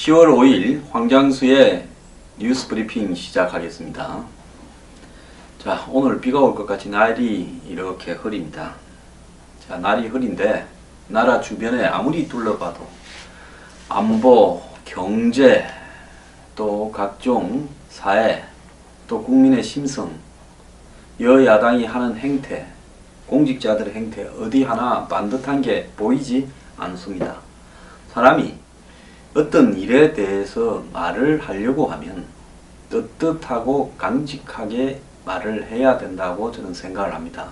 10월 5일 황장수의 뉴스 브리핑 시작하겠습니다. 자, 오늘 비가 올 것 같이 날이 이렇게 흐립니다. 자, 날이 흐린데 나라 주변에 아무리 둘러봐도 안보, 경제, 또 각종 사회, 또 국민의 심성, 여야당이 하는 행태, 공직자들의 행태 어디 하나 반듯한 게 보이지 않습니다. 사람이 어떤 일에 대해서 말을 하려고 하면 떳떳하고 강직하게 말을 해야 된다고 저는 생각을 합니다.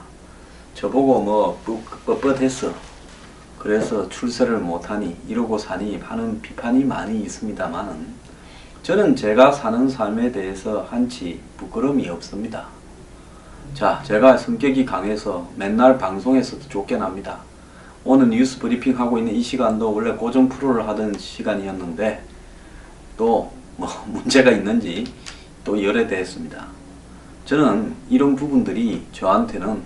저보고 뭐 뻣뻣했어, 그래서 출세를 못하니 이러고 사니 하는 비판이 많이 있습니다만, 저는 제가 사는 삶에 대해서 한치 부끄러움이 없습니다. 자, 제가 성격이 강해서 맨날 방송에서도 쫓겨납니다. 오늘 뉴스 브리핑 하고 있는 이 시간도 원래 고정 프로를 하던 시간이었는데 또 뭐 문제가 있는지 또 열애됐습니다. 저는 이런 부분들이 저한테는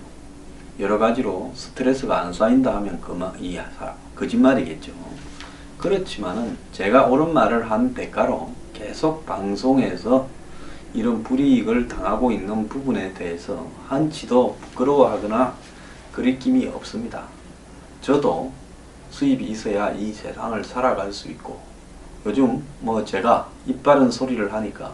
여러 가지로 스트레스가 안 쌓인다 하면 거짓말이겠죠. 그렇지만은 제가 옳은 말을 한 대가로 계속 방송에서 이런 불이익을 당하고 있는 부분에 대해서 한치도 부끄러워하거나 그릴 김이 없습니다. 저도 수입이 있어야 이 세상을 살아갈 수 있고, 요즘 뭐 제가 입 바른 소리를 하니까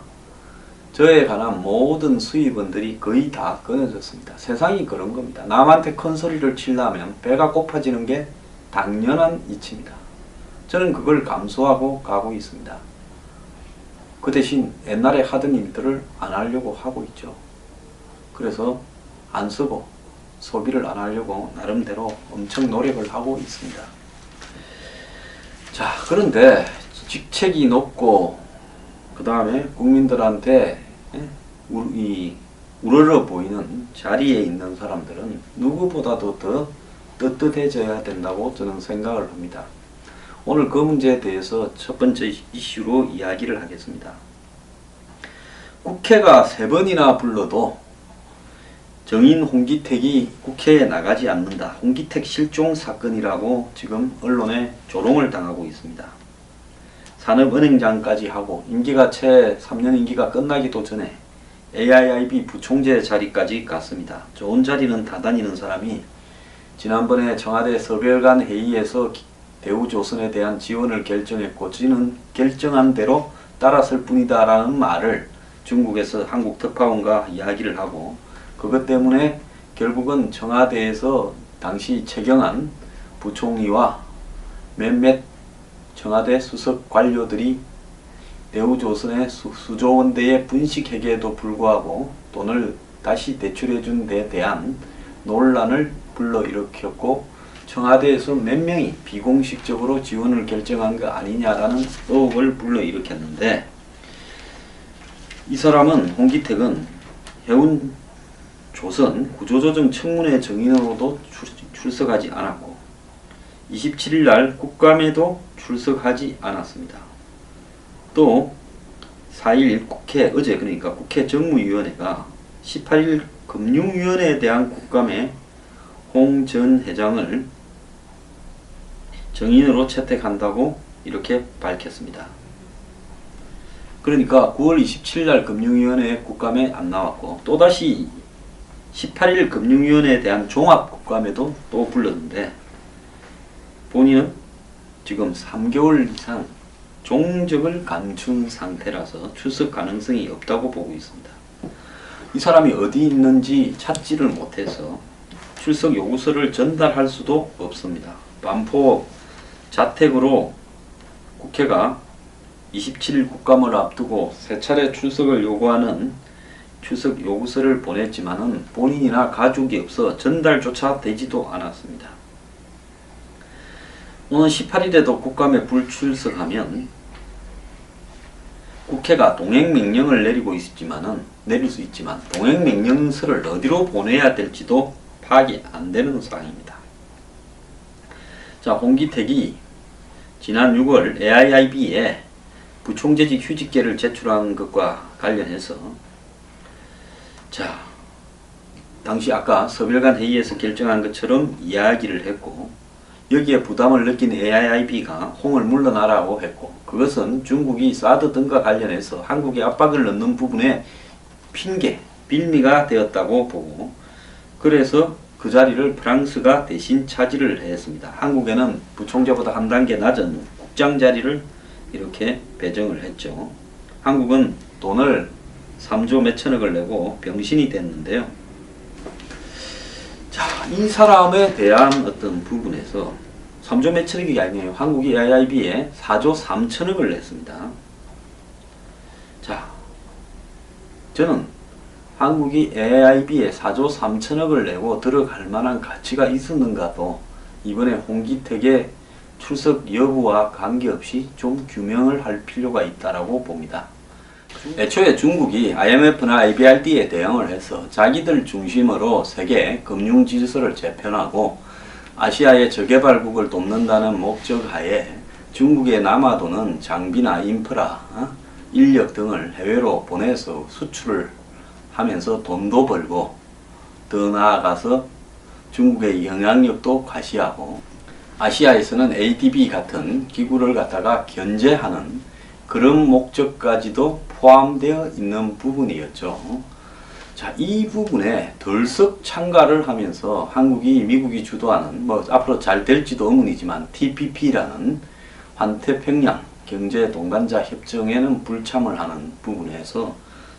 저에 관한 모든 수입원들이 거의 다 끊어졌습니다. 세상이 그런 겁니다. 남한테 큰 소리를 치려면 배가 고파지는 게 당연한 이치입니다. 저는 그걸 감수하고 가고 있습니다. 그 대신 옛날에 하던 일들을 안 하려고 하고 있죠. 그래서 안 쓰고 소비를 안 하려고 나름대로 엄청 노력을 하고 있습니다. 자, 그런데 직책이 높고 그 다음에 국민들한테 우러러 보이는 자리에 있는 사람들은 누구보다도 더 떳떳해져야 된다고 저는 생각을 합니다. 오늘 그 문제에 대해서 첫 번째 이슈로 이야기를 하겠습니다. 국회가 3번이나 불러도 정인 홍기택이 국회에 나가지 않는다. 홍기택 실종 사건이라고 지금 언론에 조롱을 당하고 있습니다. 산업은행장까지 하고 임기가 채 3년 임기가 끝나기도 전에 AIIB 부총재 자리까지 갔습니다. 좋은 자리는 다 다니는 사람이 지난번에 청와대 서별관 회의에서 대우조선에 대한 지원을 결정했고 저는 결정한 대로 따랐을 뿐이다 라는 말을 중국에서 한국 특파원과 이야기를 하고, 그것 때문에 결국은 청와대에서 당시 최경환 부총리와 몇몇 청와대 수석 관료들이 대우조선의 수조 원대의 분식회계에도 불구하고 돈을 다시 대출해준 데 대한 논란을 불러일으켰고, 청와대에서 몇 명이 비공식적으로 지원을 결정한 거 아니냐라는 의혹을 불러일으켰는데, 이 사람은 홍기택은 해운조선 구조조정 청문회 정인으로도 출석하지 않았고 27일 날 국감에도 출석하지 않았습니다. 또 4일 어제 그러니까 국회 정무위원회가 18일 금융위원회에 대한 국감에 홍 전 회장을 정인으로 채택한다고 이렇게 밝혔습니다. 그러니까 9월 27일 날 금융위원회 국감에 안 나왔고, 또다시 18일 금융위원회에 대한 종합국감에도 또 불렀는데, 본인은 지금 3개월 이상 종적을 감춘 상태라서 출석 가능성이 없다고 보고 있습니다. 이 사람이 어디 있는지 찾지를 못해서 출석 요구서를 전달할 수도 없습니다. 반포 자택으로 국회가 27일 국감을 앞두고 3차례 출석을 요구하는 출석 요구서를 보냈지만은 본인이나 가족이 없어 전달조차 되지도 않았습니다. 오늘 18일에도 국감에 불출석하면 국회가 동행명령을 내릴 수 있지만 동행명령서를 어디로 보내야 될지도 파악이 안 되는 상황입니다. 자, 홍기택이 지난 6월 AIIB에 부총재직 휴직계를 제출한 것과 관련해서, 자, 당시 아까 서별관 회의에서 결정한 것처럼 이야기를 했고, 여기에 부담을 느낀 AIIB가 홍을 물러나라고 했고, 그것은 중국이 사드 등과 관련해서 한국에 압박을 넣는 부분에 빌미가 되었다고 보고, 그래서 그 자리를 프랑스가 대신 차지를 했습니다. 한국에는 부총재보다 한 단계 낮은 국장 자리를 이렇게 배정을 했죠. 한국은 돈을 3조 몇천억을 내고 병신이 됐는데요. 자, 이 사람에 대한 어떤 부분에서 3조 몇천억이 아니에요. 한국이 AIB에 4조 3천억을 냈습니다. 자, 저는 한국이 AIB에 4조 3천억을 내고 들어갈 만한 가치가 있었는가도 이번에 홍기택의 출석 여부와 관계없이 좀 규명을 할 필요가 있다고 봅니다. 애초에 중국이 IMF나 IBRD에 대응을 해서 자기들 중심으로 세계 금융 질서를 재편하고 아시아의 저개발국을 돕는다는 목적 하에 중국에 남아도는 장비나 인프라, 인력 등을 해외로 보내서 수출을 하면서 돈도 벌고, 더 나아가서 중국의 영향력도 과시하고 아시아에서는 ADB 같은 기구를 갖다가 견제하는 그런 목적까지도 포함되어 있는 부분이었죠. 자, 이 부분에 덜썩 참가를 하면서 한국이 미국이 주도하는 앞으로 잘 될지도 의문이지만 TPP라는 환태평양 경제 동반자 협정에는 불참을 하는 부분에서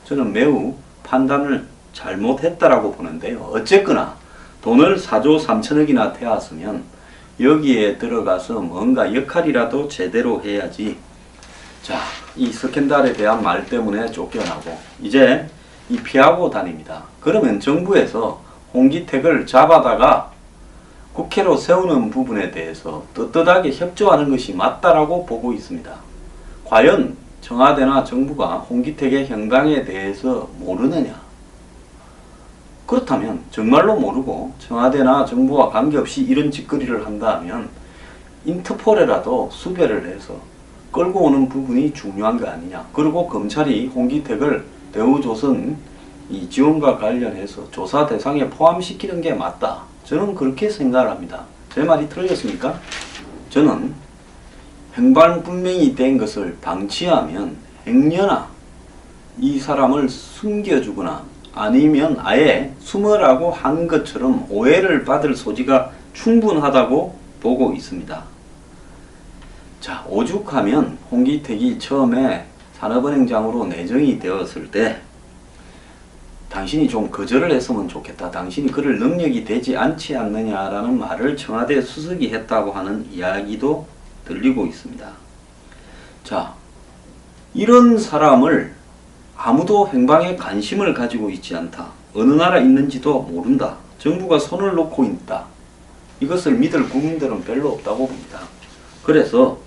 저는 매우 판단을 잘못했다라고 보는데요. 어쨌거나 돈을 4조 3천억이나 태웠으면 여기에 들어가서 뭔가 역할이라도 제대로 해야지. 자, 이 스캔들에 대한 말 때문에 쫓겨나고 이제 이 피하고 다닙니다. 그러면 정부에서 홍기택을 잡아다가 국회로 세우는 부분에 대해서 떳떳하게 협조하는 것이 맞다라고 보고 있습니다. 과연 청와대나 정부가 홍기택의 형방에 대해서 모르느냐? 그렇다면 정말로 모르고 청와대나 정부와 관계없이 이런 짓거리를 한다면 인터폴에라도 수배를 해서 끌고 오는 부분이 중요한 거 아니냐. 그리고 검찰이 홍기택을 대우조선 이 지원과 관련해서 조사 대상에 포함시키는 게 맞다. 저는 그렇게 생각을 합니다. 제 말이 틀렸습니까? 저는 행방불명이 된 것을 방치하면 행여나 이 사람을 숨겨주거나 아니면 아예 숨으라고 한 것처럼 오해를 받을 소지가 충분하다고 보고 있습니다. 자, 오죽하면 홍기택이 처음에 산업은행장으로 내정이 되었을 때 당신이 좀 거절을 했으면 좋겠다. 당신이 그럴 능력이 되지 않지 않느냐라는 말을 청와대 수석이 했다고 하는 이야기도 들리고 있습니다. 자, 이런 사람을 아무도 행방에 관심을 가지고 있지 않다. 어느 나라 있는지도 모른다. 정부가 손을 놓고 있다. 이것을 믿을 국민들은 별로 없다고 봅니다. 그래서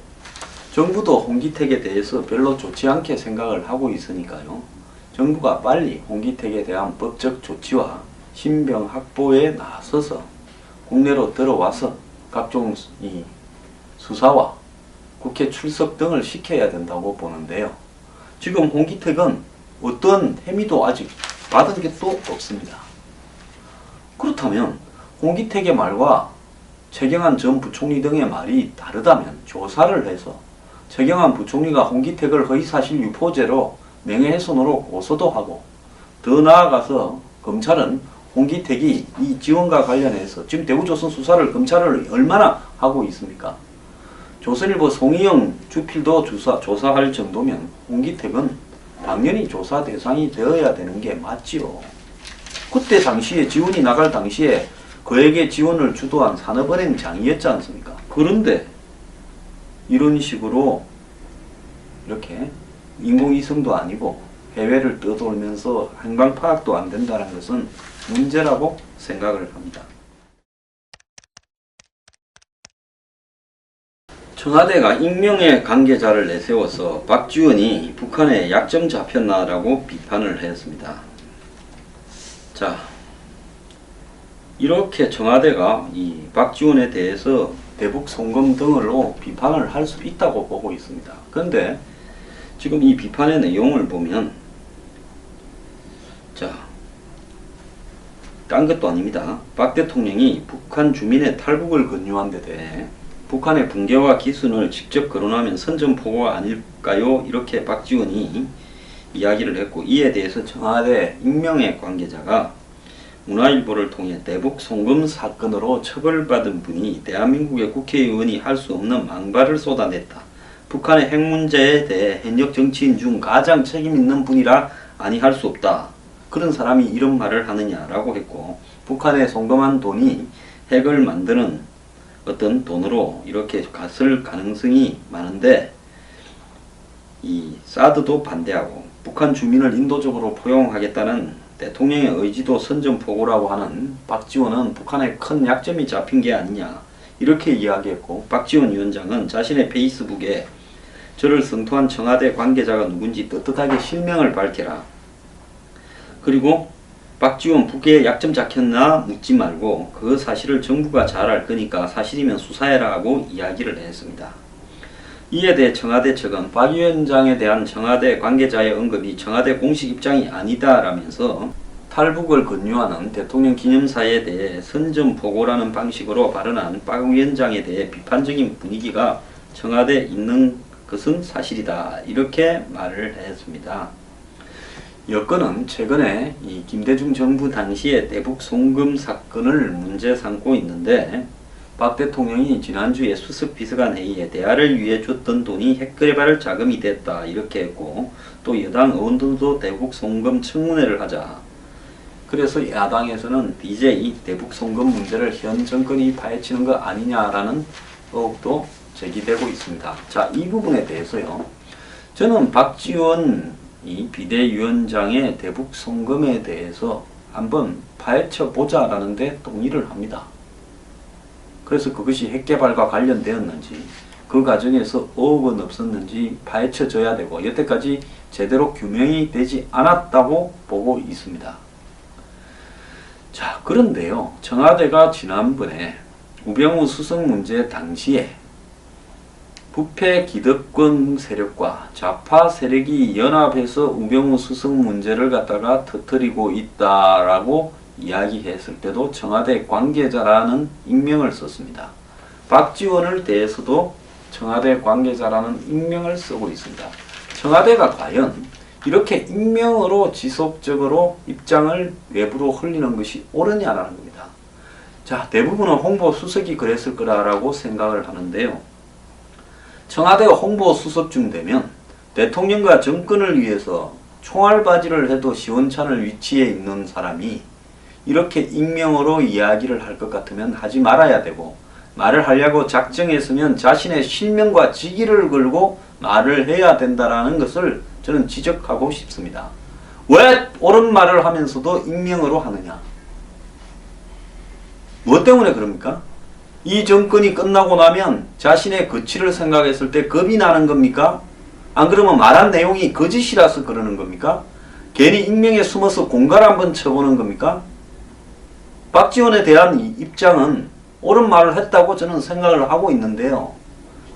정부도 홍기택에 대해서 별로 좋지 않게 생각을 하고 있으니까요. 정부가 빨리 홍기택에 대한 법적 조치와 신병 확보에 나서서 국내로 들어와서 각종 이 수사와 국회 출석 등을 시켜야 된다고 보는데요. 지금 홍기택은 어떤 혐의도 아직 받은 게 또 없습니다. 그렇다면 홍기택의 말과 최경환 전 부총리 등의 말이 다르다면 조사를 해서 최경환 부총리가 홍기택을 허위사실 유포죄로 명예훼손으로 고소도 하고, 더 나아가서 검찰은 홍기택이 이 지원과 관련해서 지금 대우조선 수사를 검찰을 얼마나 하고 있습니까? 조선일보 송희영 주필도 조사할 정도면 홍기택은 당연히 조사 대상이 되어야 되는 게 맞지요. 그때 당시에 지원이 나갈 당시에 그에게 지원을 주도한 산업은행장이었지 않습니까? 그런데 이런 식으로 이렇게 인공위성도 아니고 해외를 떠돌면서 행방 파악도 안 된다는 것은 문제라고 생각을 합니다. 청와대가 익명의 관계자를 내세워서 박지원이 북한에 약점 잡혔나라고 비판을 했습니다. 자, 이렇게 청와대가 이 박지원에 대해서 대북 송금 등으로 비판을 할 수 있다고 보고 있습니다. 그런데 지금 이 비판의 내용을 보면, 자, 딴 것도 아닙니다. 박 대통령이 북한 주민의 탈북을 권유한 데 대해 북한의 붕괴와 기순을 직접 거론하면 선전포고가 아닐까요? 이렇게 박지원이 이야기를 했고, 이에 대해서 청와대 익명의 관계자가 문화일보를 통해 대북 송금 사건으로 처벌받은 분이 대한민국의 국회의원이 할 수 없는 망발을 쏟아냈다. 북한의 핵 문제에 대해 현역 정치인 중 가장 책임 있는 분이라 아니할 수 없다. 그런 사람이 이런 말을 하느냐라고 했고, 북한에 송금한 돈이 핵을 만드는 어떤 돈으로 이렇게 갔을 가능성이 많은데, 이 사드도 반대하고 북한 주민을 인도적으로 포용하겠다는 대통령의 의지도 선전포고라고 하는 박지원은 북한에 큰 약점이 잡힌 게 아니냐 이렇게 이야기했고, 박지원 위원장은 자신의 페이스북에 저를 성토한 청와대 관계자가 누군지 떳떳하게 실명을 밝혀라. 그리고 박지원 북에 약점 잡혔나 묻지 말고 그 사실을 정부가 잘 알 거니까 사실이면 수사해라 하고 이야기를 했습니다. 이에 대해 청와대 측은 박 위원장에 대한 청와대 관계자의 언급이 청와대 공식 입장이 아니다라면서 탈북을 권유하는 대통령 기념사에 대해 선전포고라는 방식으로 발언한 박 위원장에 대해 비판적인 분위기가 청와대에 있는 것은 사실이다. 이렇게 말을 했습니다. 여권은 최근에 이 김대중 정부 당시의 대북 송금 사건을 문제 삼고 있는데, 박 대통령이 지난주에 수석비서관 회의에 대화를 위해 줬던 돈이 핵개발 자금이 됐다 이렇게 했고, 또 여당 의원들도 대북 송금 청문회를 하자. 그래서 야당에서는 DJ 대북 송금 문제를 현 정권이 파헤치는 거 아니냐라는 의혹도 제기되고 있습니다. 자, 이 부분에 대해서요, 저는 박지원 이 비대위원장의 대북 송금에 대해서 한번 파헤쳐 보자라는 데 동의를 합니다. 그래서 그것이 핵개발과 관련되었는지, 그 과정에서 의혹은 없었는지 파헤쳐져야 되고, 여태까지 제대로 규명이 되지 않았다고 보고 있습니다. 자, 그런데요, 청와대가 지난번에 우병우 수석 문제 당시에 부패 기득권 세력과 좌파 세력이 연합해서 우병우 수석 문제를 갖다가 터뜨리고 있다라고 이야기했을 때도 청와대 관계자라는 익명을 썼습니다. 박지원을 대해서도 청와대 관계자라는 익명을 쓰고 있습니다. 청와대가 과연 이렇게 익명으로 지속적으로 입장을 외부로 흘리는 것이 옳으냐라는 겁니다. 자, 대부분은 홍보 수석이 그랬을 거라고 생각을 하는데요. 청와대 홍보 수석쯤 되면 대통령과 정권을 위해서 총알바지를 해도 시원찮을 위치에 있는 사람이 이렇게 익명으로 이야기를 할 것 같으면 하지 말아야 되고, 말을 하려고 작정했으면 자신의 실명과 직위를 걸고 말을 해야 된다라는 것을 저는 지적하고 싶습니다. 왜 옳은 말을 하면서도 익명으로 하느냐? 무엇 때문에 그럽니까? 이 정권이 끝나고 나면 자신의 거취를 생각했을 때 겁이 나는 겁니까? 안 그러면 말한 내용이 거짓이라서 그러는 겁니까? 괜히 익명에 숨어서 공갈 한번 쳐보는 겁니까? 박지원에 대한 입장은 옳은 말을 했다고 저는 생각을 하고 있는데요.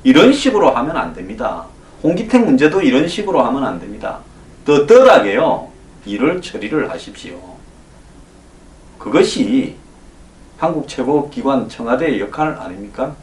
이런 식으로 하면 안 됩니다. 홍기택 문제도 이런 식으로 하면 안 됩니다. 떳떳하게요, 일을 처리를 하십시오. 그것이 한국 최고기관 청와대의 역할 아닙니까?